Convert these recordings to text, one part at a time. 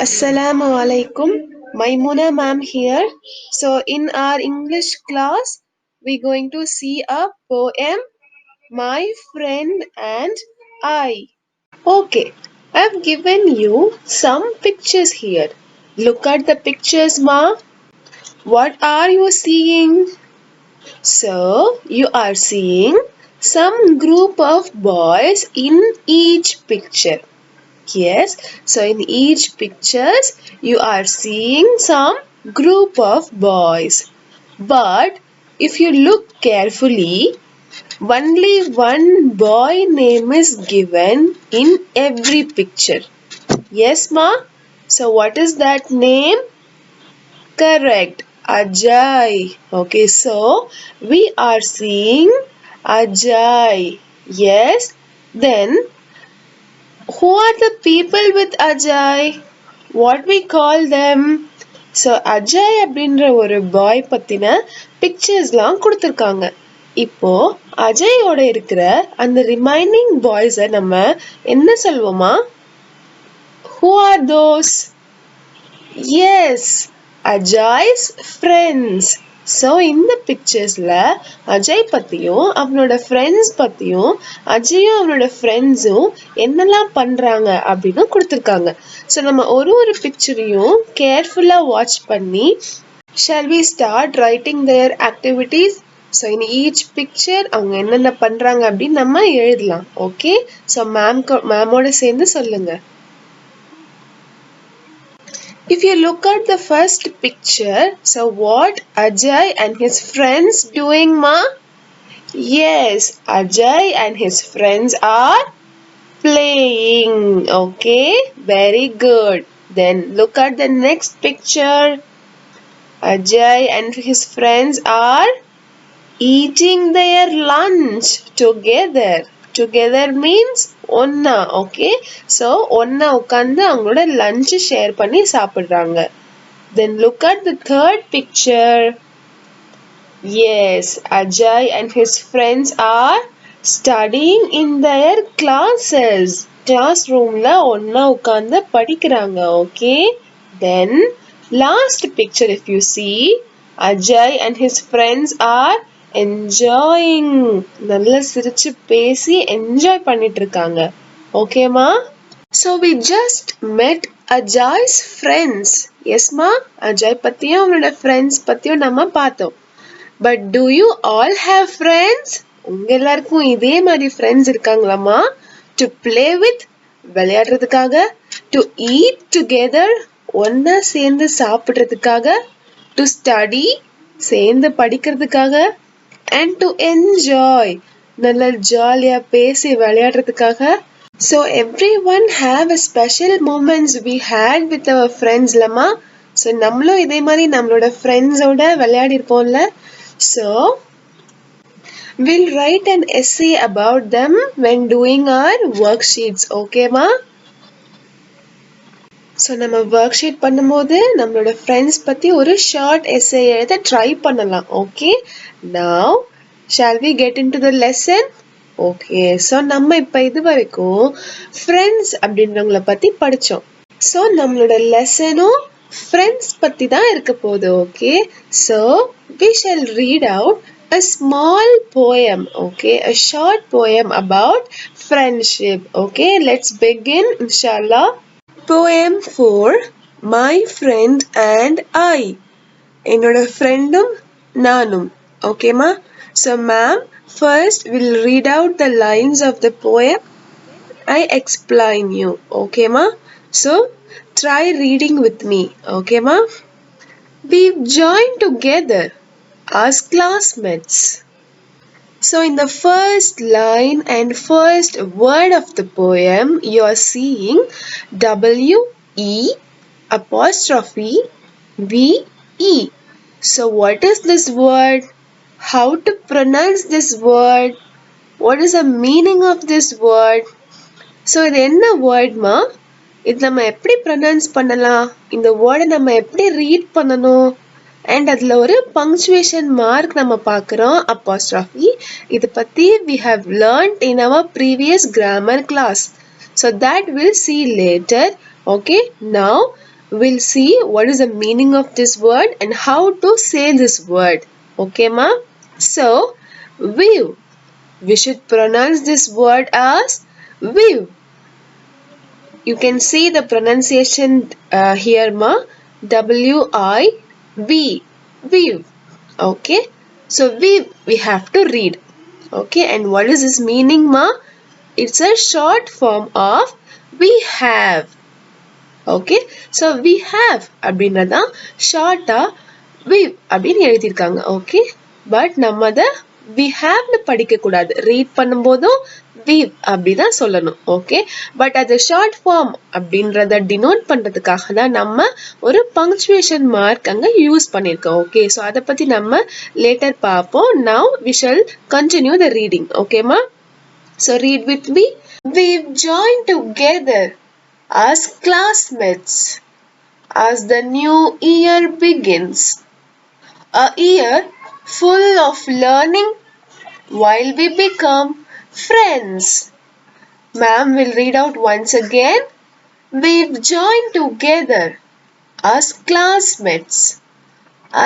Assalamu alaikum. Maimuna ma'am here. So in our English class, we're going to see a poem, My Friend and I. Okay, I've given you some pictures here. Look at the pictures, ma. What are you seeing? So you are seeing some group of boys in each picture. Yes, so in each pictures you are seeing some group of boys. But if you look carefully, only one boy name is given in every picture. Yes, ma? So what is that name? Correct. Ajay. Okay, so we are seeing Ajay. Yes. Then who are the people with Ajay? What we call them? So Ajay அப்படின்ற ஒரு பாய் பத்தின பிக்சர்ஸ்லாம் கொடுத்துருக்காங்க. இப்போ அஜயோட இருக்கிற அந்த remaining பாய்ஸை நம்ம என்ன சொல்வோமா? Who are those? Yes, Ajay's friends. So இந்த பிக்சர்ஸில் அஜய் பற்றியும் அவனோட ஃப்ரெண்ட்ஸ் பற்றியும் அஜயும் அவனோட ஃப்ரெண்ட்ஸும் என்னெல்லாம் பண்ணுறாங்க அப்படின்னு கொடுத்துருக்காங்க. ஸோ நம்ம ஒரு பிக்சரையும் கேர்ஃபுல்லாக வாட்ச் பண்ணி shall we start writing their activities? So in each picture அவங்க என்னென்ன பண்ணுறாங்க அப்படின்னு நம்ம எழுதலாம். ஓகே, ஸோ மேமோட சேர்ந்து சொல்லுங்க. If you look at the first picture, so what Ajay and his friends doing, ma? Yes, Ajay and his friends are playing. Okay, very good. Then look at the next picture. Ajay and his friends are eating their lunch together. Together means ஒன்னா. Okay, so ஒன்னா உட்காந்து அவங்களோட lunch share பண்ணி சாப்பிட்றாங்க. Then look at the third picture. Yes, Ajay and his friends are studying in their classes. Classroomல ஒன்னா உட்காந்து படிக்கிறாங்க. Okay, then last picture if you see, Ajay and his friends are enjoying. நல்லா சிரிச்சு பேசி enjoy பண்ணிட்டு இருக்காங்க. ஓகேமா? So we just met Ajay's friends. Yes ma? Ajay பத்தியும் அவனோட friends பத்தியும் நம்ம பார்த்தோம். But do you all have friends? உங்க எல்லாருக்கும் இதே மாதிரி friends இருக்காங்களாமா? To play with, விளையாடுறதுக்காக, to eat together, ஒன்னா சேர்ந்து சாப்பிடுறதுக்காக, to study, சேர்ந்து படிக்கிறதுக்காக, and to enjoy, நல்ல ஜாலியா பேசி விளையாடுறதுக்காக. So everyone have a special moments we had with our friends லமா. So நம்மளும் இதே மாதிரி நம்மளோட ஃப்ரெண்ட்ஸோட விளையாடி இருப்போம்ல. So we'll write an essay about them when doing our worksheets. ஓகேமா? ஸோ நம்ம ஒர்க் ஷீட் பண்ணும்போது நம்மளோட ஃப்ரெண்ட்ஸ் பற்றி ஒரு ஷார்ட் எஸ்ஸே எழுத ட்ரை பண்ணலாம். Okay, now shall we get into the lesson? Okay, so நம்ம இப்போ இது வரைக்கும் ஃப்ரெண்ட்ஸ் அப்படின்றவங்கள பற்றி படித்தோம். ஸோ நம்மளோட லெசனும் ஃப்ரெண்ட்ஸ் பற்றி தான் இருக்க போகுது. Okay, so we shall read out a small poem, okay, a short poem about friendship. Okay, let's begin, inshallah. Poem 4, My Friend and I. என்னோட ஃப்ரெண்டும் நானும். ஓகேமா? So ma'am, first we'll read out the lines of the poem. I explain you. ஓகேமா? So try reading with me. ஓகேமா? We've joined together as classmates. So in the first line and first word of the poem, you are seeing W-E apostrophe V-E. So what is this word? How to pronounce this word? What is the meaning of this word? So இது என்ன வேர்ட்மா? இது நம்ம எப்படி pronounce பண்ணலாம்? இந்த வேர்டை நம்ம எப்படி ரீட் பண்ணணும்? அண்ட் அதில் ஒரு பங்க்சுவேஷன் மார்க் நம்ம பார்க்குறோம், அப்போஸ்ட்ராஃபி. இதை பற்றி we have learned in our previous grammar class. So that we'll see later. Okay, now we'll see what is the meaning of this word and how to say this word. Okay, ma? So, weave. We should pronounce this word as weave. You can see the pronunciation here, ma. W-I-V. Weave. Okay. So, we have to read. Okay. And what is this meaning, ma? It's a short form of we have. Okay. So, we have அப்படின்றதான் ஷார்ட்டா we அப்படின்னு எழுதியிருக்காங்க. Okay. But நம்ம அதை we have னு படிக்க கூடாது. Read பண்ணும்போதும் we அப்படிதான் சொல்லணும். ஓகே. பட் அது ஷார்ட் ஃபார்ம் அப்படின்றத டினோட் பண்றதுக்காக தான் நம்ம ஒரு பங்க்சுவேஷன் மார்க் அங்க யூஸ் பண்ணிருக்கோம். ஓகே. ஸோ அதை பத்தி நம்ம லேட்டர் பார்ப்போம். Now we shall continue the reading. ஓகேமா? So read with me. We've joined together as classmates as the new year begins. A year full of learning while we become friends. Ma'am will read out once again. We've joined together as classmates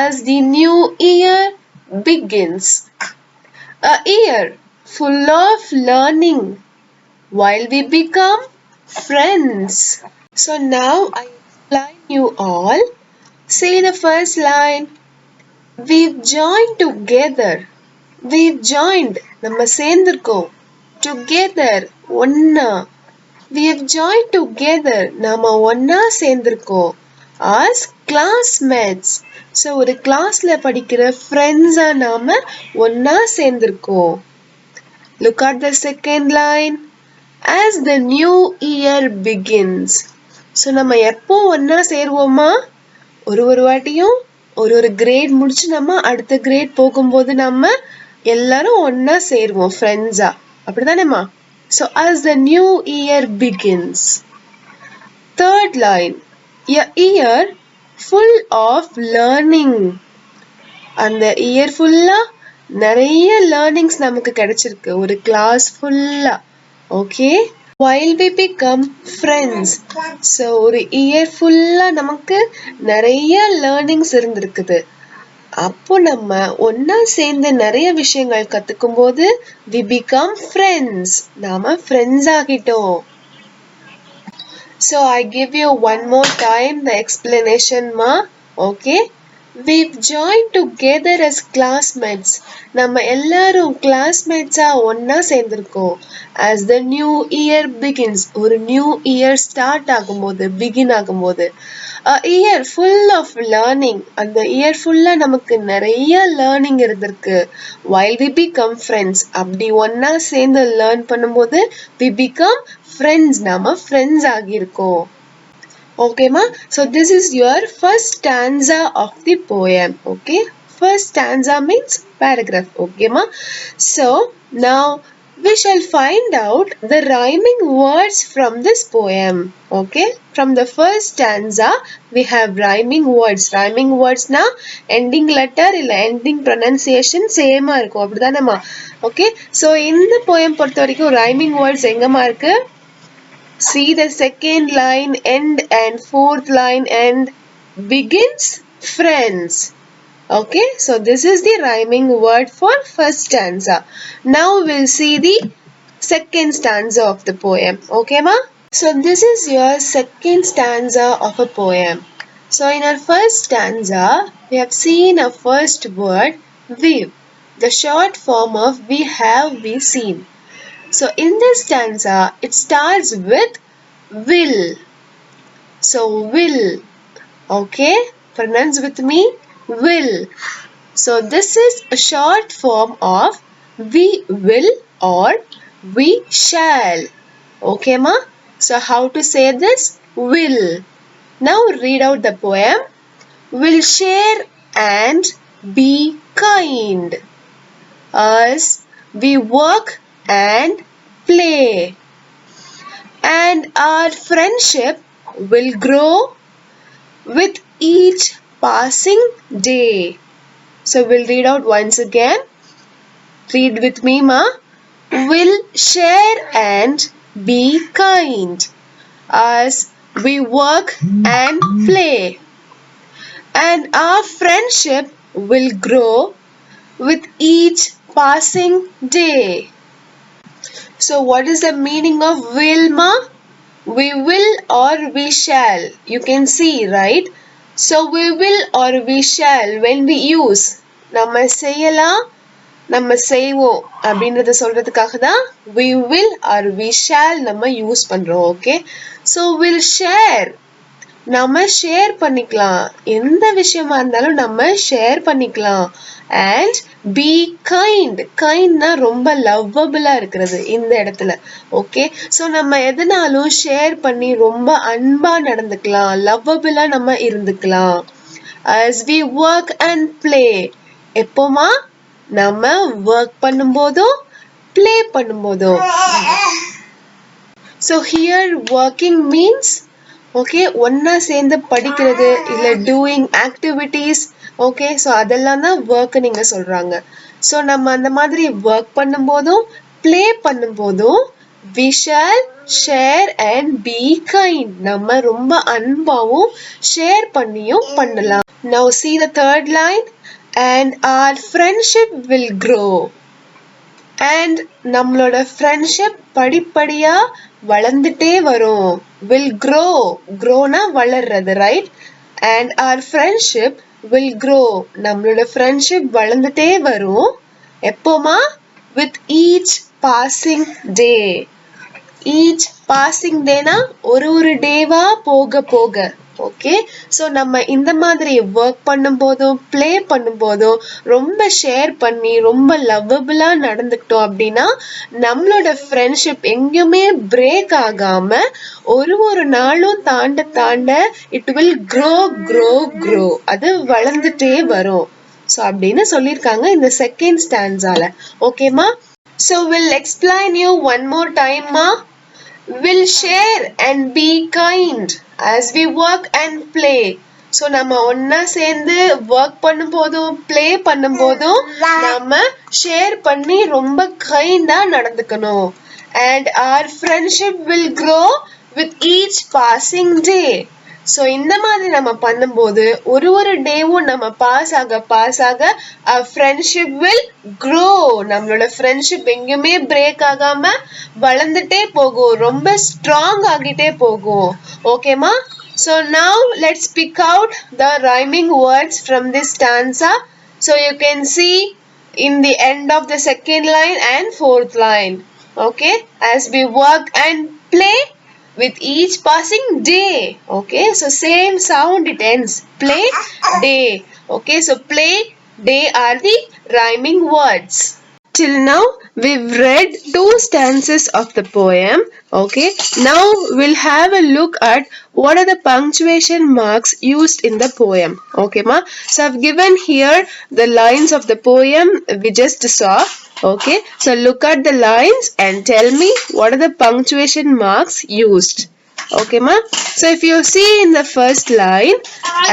as the new year begins. A year full of learning while we become friends. So now I explain you all. Say the first line. We've joined together. We've joined. நம்ம சேர்ந்திருக்கோம். Together. ஒன்னா. We've joined together. நம்ம ஒன்னா சேர்ந்திருக்கோம். As classmates. So ஒரு கிளாஸ்ல படிக்கிற ஃப்ரெண்ட்ஸா நாம ஒன்னா சேர்ந்திருக்கோம். Look at the second line. As the new year begins. So நம்ம எப்போ ஒன்னா சேருவோமா? ஒரு வாட்டியும் ஒரு கிரேட் முடிச்சு நம்ம அடுத்த கிரேட் போகும்போது நம்ம எல்லாரும் ஒன்னா சேருவோம் ஃப்ரெண்ட்ஸா. அப்படிதானேமா? So as the new year begins. Third line. A year full of learning. அந்த இயர் ஃபுல்லா நிறைய லேர்னிங்ஸ் நமக்கு கிடைச்சிருக்கு ஒரு கிளாஸ் ஃபுல்லா. Okay. While we become friends. So ஒரு இயர் ஃபுல்லா நமக்கு நிறைய லேர்னிங்ஸ் இருந்திருக்குது. அப்போ நம்ம ஒன்னா சேர்ந்து நிறைய விஷயங்கள் கத்துக்கும் போது we become friends. நாம friends ஆகிட்டோம். So I give you one more time the explanation, ma. Okay. We've joined together as classmates. நம்ம எல்லாரும் classmates-ஆ ஒன்னா சேர்ந்திருக்கோம். As the new year begins. ஒரு new year start ஆகும்போது, begin ஆகும்போது. A year full of learning. அந்த year full-ஆ நமக்கு நிறைய learning இருந்திருக்கு. While we become friends. அப்படி ஒன்னா சேர்ந்து learn பண்ணும்போது we become friends. நாம friends ஆகியிருக்கோம். Okay, ma? So this is your first stanza of the poem. Okay? First stanza means paragraph. Okay, ma? So now we shall find out the rhyming words from this poem. Okay? From the first stanza, we have rhyming words. Rhyming words na ending letter illa ending pronunciation same ah irukum. அப்படிதானே ma? Okay? So இந்த poem பொறுத்த வரைக்கும் rhyming words எங்கமா இருக்கு? See the second line end and fourth line end begins friends. Okay, so this is the rhyming word for first stanza. Now we'll see the second stanza of the poem. Okay, ma? So this is your second stanza of a poem. So in our first stanza, we have seen a first word, we've, the short form of we have, we seen. So in this stanza, it starts with will. So will. Okay, pronounce with me. Will. So this is a short form of we will or we shall. Okay, ma? So how to say this? Will. Now read out the poem. Will share and be kind as we work and play, and our friendship will grow with each passing day. So we'll read out once again. Read with me, ma. Will share and be kind as we work and play, and our friendship will grow with each passing day. So what is the meaning of will, ma? We will or we shall. You can see, right? So we will or we shall when we use. நம்ம செய்யலாம், நம்ம செய்வோம் அப்படின்றத சொல்றதுக்காக தான் we will or we shall நம்ம use பண்றோம். Okay, so we'll share. நம்ம ஷேர் பண்ணிக்கலாம், எந்த விஷயமா இருந்தாலும் நம்ம ஷேர் பண்ணிக்கலாம். அண்ட் பி கைண்ட், கைண்ட்னா ரொம்ப லவ்வபிளா இருக்கிறது இந்த இடத்துல. ஓகே, ஸோ நம்ம எதனாலும் ஷேர் பண்ணி ரொம்ப அன்பா நடந்துக்கலாம், லவ்வபிளா நம்ம இருந்துக்கலாம். as we work and play, எப்போமா? நம்ம ஒர்க் பண்ணும்போதும் ப்ளே பண்ணும்போதும். so here working means okay, ஒன்னா சேர்ந்து படிக்கிறது இல்ல டூயிங் ஆக்டிவிட்டீஸ். ஓகே, ஸோ அதெல்லாம் தான் ஒர்க் நீங்க சொல்றாங்க. ஸோ நம்ம அந்த மாதிரி ஒர்க் பண்ணும்போதும் ப்ளே பண்ணும்போதும் we shall share and be kind. நம்ம ரொம்ப அன்பாவும் ஷேர் பண்ணியும் பண்ணலாம். Now see the third line, and our friendship will grow. and நம்மளோட ஃப்ரெண்ட்ஷிப் படிப்படியா வளர்ந்துட்டே வரும். will grow, growனா வளர்றது, right? and our friendship will grow, நம்மளோட ஃப்ரெண்ட்ஷிப் வளர்ந்துட்டே வரும். எப்போமா? with each passing day. each passing dayனா ஒரு டேவா போக போக. ஓகே, ஸோ நம்ம இந்த மாதிரி ஒர்க் பண்ணும்போதும் ப்ளே பண்ணும்போதும் ரொம்ப ஷேர் பண்ணி ரொம்ப லவ்வபிளா நடந்துக்கிட்டோம் அப்படின்னா நம்மளோட ஃப்ரெண்ட்ஷிப் எங்கேயுமே பிரேக் ஆகாம ஒரு நாளும் தாண்ட தாண்ட it will grow grow grow, அது வளர்ந்துட்டே வரும். ஸோ அப்படின்னு சொல்லியிருக்காங்க இந்த செகண்ட் ஸ்டான்ஸால. ஓகேமா? So will explain you one more time மா. will share and be kind as we work and play. so நம்ம ஒன்னா சேர்ந்து ஒர்க் பண்ணும்போதும் ப்ளே பண்ணும்போதும் நம்ம ஷேர் பண்ணி ரொம்ப கைண்டா நடந்துக்கணும். and our friendship will grow with each passing day. So இந்த மாதிரி நம்ம பண்ணும்போது ஒரு டேவும் நம்ம பாஸ் ஆக ஃப்ரெண்ட்ஷிப் வில் க்ரோ. நம்மளோட ஃப்ரெண்ட்ஷிப் எங்கேயுமே பிரேக் ஆகாம வளர்ந்துட்டே போகும், ரொம்ப ஸ்ட்ராங் ஆகிட்டே போகும். ஓகேமா? So now let's big out the rhyming words from this stanza. So you can see in the end of the second line and fourth line. Okay, as we work and play with each passing day. Okay, so same sound it ends, play day. Okay, so play day are the rhyming words. Till now we've read 2 stanzas of the poem. Okay, now we'll have a look at what are the punctuation marks used in the poem. Okay ma, so I've given here the lines of the poem we just saw. Okay, so look at the lines and tell me what are the punctuation marks used. Okay ma, so if you see in the first line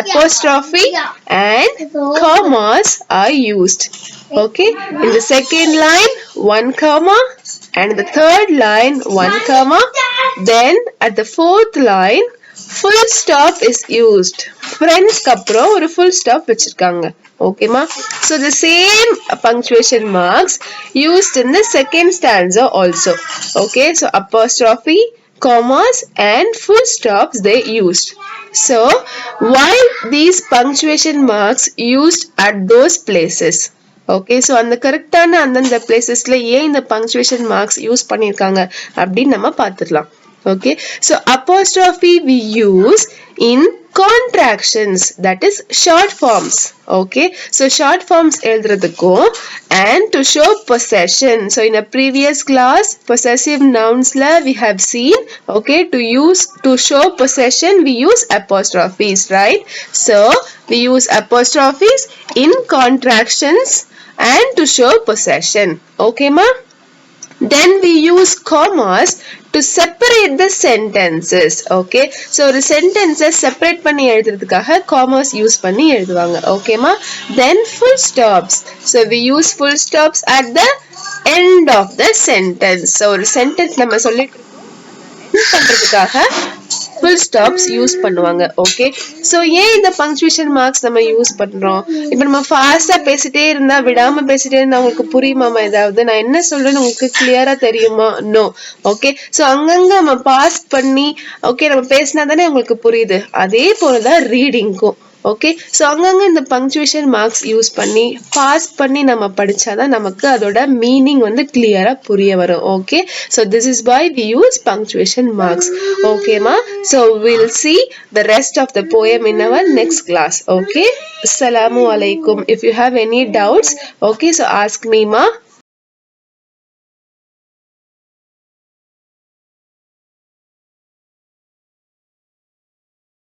apostrophe and commas are used. Okay, in the second line 1 comma, and the third line 1 comma, then at the fourth line full stop is used. Friends kapro ஒரு full stop வச்சிருக்காங்க. Okay ma, so the same punctuation marks used in the second stanza also. Okay, so apostrophe, commas and full stops they used. So why these punctuation marks used at those places? Okay, so அந்த கரெக்டான அந்தந்த பிளேசஸ்ல ஏன் இந்த punctuation marks use பண்ணிருக்காங்க அப்படின்னு நம்ம பார்த்துடலாம். Okay, so apostrophe we use in contractions, that is short forms. Okay, so short forms எழுதுறதுக்கும் and to show possession. So in a previous class possessive nouns la we have seen, okay, to show possession we use apostrophes, right? So we use apostrophes in contractions and to show possession. Okay ma, then we use commas to separate the sentences. Okay, so ஒரு sentences separate பண்ணி எழுதுறதுக்காக commas use பண்ணி எழுதுவாங்க. Okay ma, then full stops. So we use full stops at the end of the sentence. So ஒரு sentence நம்ம சொல்லிட்டு பண்றதுக்காக full stops use பண்ணுவாங்க. Okay, so ஏன் இந்த பங்க்சுவேஷன் மார்க்ஸ் நம்ம யூஸ் பண்றோம்? இப்போ நம்ம ஃபாஸ்டா பேசிட்டே இருந்தா, விடாம பேசிட்டே இருந்தா உங்களுக்கு புரியுமாமா? ஏதாவது நான் என்ன சொல்றேன்னு உங்களுக்கு கிளியரா தெரியுமா? நோ. ஓகே, ஸோ அங்கங்க நம்ம பாஸ் பண்ணி ஓகே நம்ம பேசினா தானே உங்களுக்கு புரியுது. அதே போலதான் ரீடிங்க்கும். ஓகே, ஸோ அங்கங்க இந்த பங்க்சுவேஷன் மார்க்ஸ் யூஸ் பண்ணி பாஸ் பண்ணி நம்ம படிச்சாதான் நமக்கு அதோட மீனிங் வந்து கிளியரா புரிய வரும். Okay, so this is why we use punctuation marks. ஓகேமா, so we'll see the rest of the poem in our next class. Okay, assalamu alaikum. If you have any doubts, okay, so ask me ma.